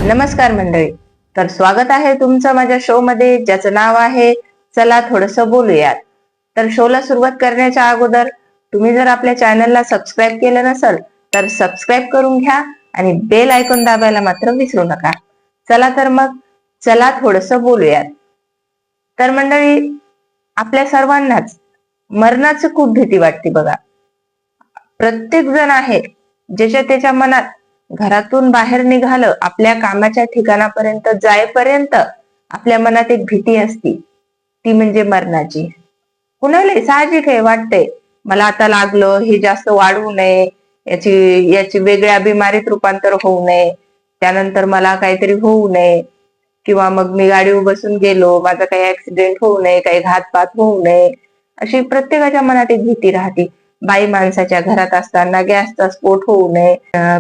नमस्कार मंडळी, तर स्वागत आहे तुमचं माझ्या शो मध्ये, ज्याचं नाव आहे चला थोडंसं बोलूयात. तर शोला सुरुवात करण्याच्या अगोदर तुम्ही जर आपल्या चॅनलला सबस्क्राईब केलं नसेल तर सबस्क्राईब करून घ्या आणि बेल आयकॉन दाबायला मात्र विसरू नका. चला तर मग चला थोडंसं बोलूयात. तर मंडळी, आपल्या सर्वांनाच मरणाची खूप भीती वाटते बघा. प्रत्येक जण आहे ज्याच्या त्याच्या मनात घरातून बाहेर निघालं, आपल्या कामाच्या ठिकाणापर्यंत जायपर्यंत आपल्या मनात एक भीती असती, ती म्हणजे मरणाची. कुणाला साहजिक आहे, वाटतंय मला आता लागलं, हे जास्त वाढवू नये, याची याची वेगळ्या बिमारीत रूपांतर होऊ नये, त्यानंतर मला काहीतरी होऊ नये, किंवा मग मी गाडीवर बसून गेलो, माझा काही ऍक्सिडेंट होऊ नये, काही घातपात होऊ नये, अशी प्रत्येकाच्या मनात एक भीती राहते. बाई माणसाच्या घरात असताना गॅसचा स्फोट होऊ नये,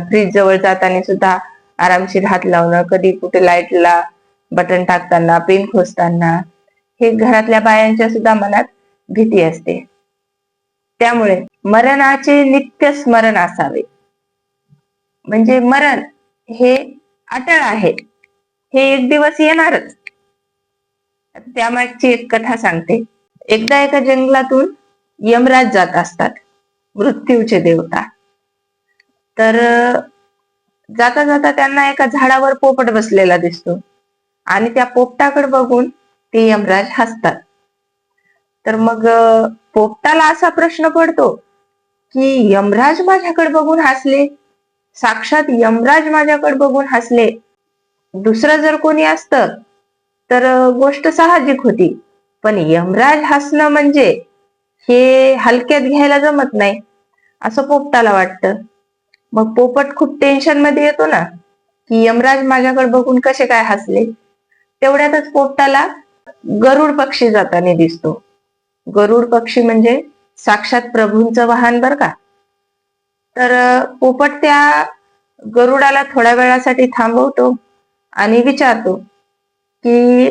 फ्रीज जवळ जाताना सुद्धा आरामशीर हात लावणं, कधी कुठे लाईटला बटन टाकताना, पिन खोसताना, हे घरातल्या बायांच्या सुद्धा मनात भीती असते. त्यामुळे मरणाचे नित्य स्मरण असावे. म्हणजे मरण हे अटळ आहे, हे एक दिवस येणारच. त्यामागची एक कथा सांगते. एकदा एका जंगलातून यमराज जात असतात, मृत्यूचे देवता. तर जाता जाता त्यांना एका झाडावर पोपट बसलेला दिसतो आणि त्या पोपटाकडे बघून ते यमराज हसतात. तर मग पोपटाला असा प्रश्न पडतो की यमराज माझ्याकडे बघून हसले, साक्षात यमराज माझ्याकडे बघून हसले, दुसरं जर कोणी असतं तर गोष्ट साहजिक होती, पण यमराज हसणं म्हणजे हे हलक्यात घ्यायला जमत नाही, असं पोपटाला वाटतं. मग पोपट खूप टेन्शन मध्ये येतो ना, की यमराज माझ्याकडे बघून कसे काय हसले. तेवढ्यातच पोपटाला गरुड पक्षी जाताना दिसतो. गरुड पक्षी म्हणजे साक्षात प्रभूंचं वाहन बर का. तर पोपट त्या गरुडाला थोड्या वेळासाठी थांबवतो आणि विचारतो की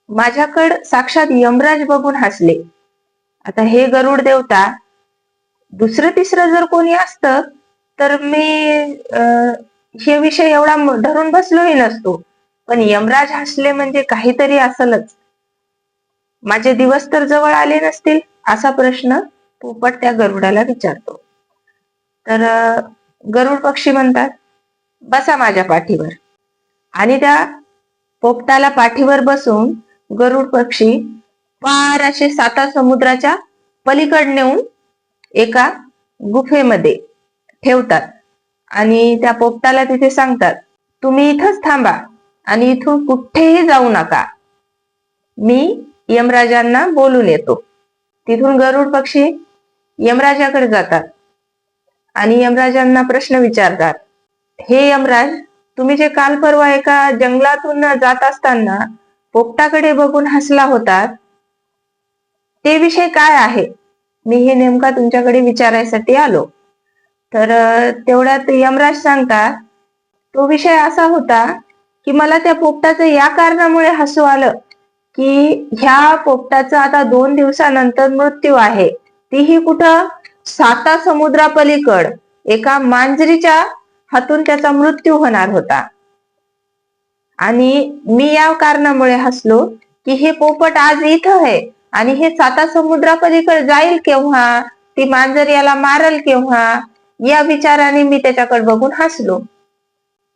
माझ्याकडे साक्षात यमराज बघून हसले, आता हे गरुड देवता दुसरं तिसरं जर कोणी असतं तर मी हे विषय एवढा धरून बसलोही नसतो, पण यमराज हसले म्हणजे काहीतरी असलच, माझे दिवस तर जवळ आले नसतील, असा प्रश्न पोपट त्या गरुडाला विचारतो. तर गरुड पक्षी म्हणतात, बसा माझ्या पाठीवर. आणि त्या पोपटाला पाठीवर बसून गरुड पक्षी पार असे साता समुद्राच्या पलीकड नेऊन एका गुफेमध्ये ठेवतात आणि त्या पोपटाला तिथे सांगतात, तुम्ही इथंच थांबा आणि इथून कुठेही जाऊ नका, मी यमराजांना बोलून येतो. तिथून गरुड पक्षी यमराजाकडे जातात आणि यमराजांना प्रश्न विचारतात, हे यमराज, तुम्ही जे काल परवा एका जंगलातून जात असताना पोपटाकडे बघून हसला होता, ते विषय काय आहे, मी हे नेमका तुमच्याकडे विचारायसाठी आलो. तर तेवढ्यात यमराज सांगतात, तो विषय असा होता की मला त्या पोपटाचं या कारणामुळे हसू आलं की ह्या पोपटाचा आता 2 दिवसानंतर मृत्यू आहे, तीही कुठं, साता समुद्रापलीकड एका मांजरीच्या हातून त्याचा मृत्यू होणार होता. आणि मी या कारणामुळे हसलो की हे पोपट आज इथं आहे आणि हे साता समुद्रापलीकडे जाईल केव्हा, ती मांजर याला मारल केव्हा, या विचाराने मी त्याच्याकडे बघून हसलो.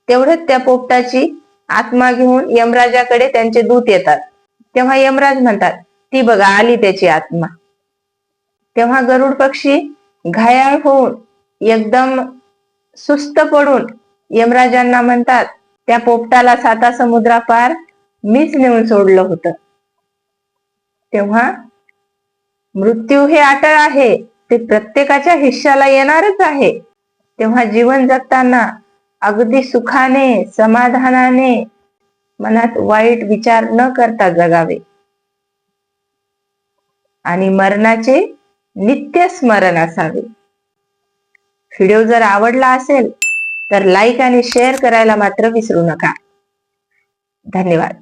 तेवढ्यात त्या पोपटाची आत्मा घेऊन यमराजाकडे त्यांचे दूत येतात. तेव्हा यमराज म्हणतात, ती बघा आली त्याची आत्मा. तेव्हा गरुड पक्षी घायाळ होऊन एकदम सुस्त पडून यमराजांना म्हणतात, त्या पोपटाला साता समुद्रापार मीच नेऊन सोडलं होतं. तेव्हा मृत्यू हे अटळ आहे, ते प्रत्येकाच्या हिश्श्याला येणारच आहे. तेव्हा जीवन जगताना अगदी सुखाने, समाधानाने, मनात वाईट विचार न करता जगावे आणि मरणाचे नित्य स्मरण असावे. व्हिडिओ जर आवडला असेल तर लाईक आणि शेअर करायला मात्र विसरू नका. धन्यवाद.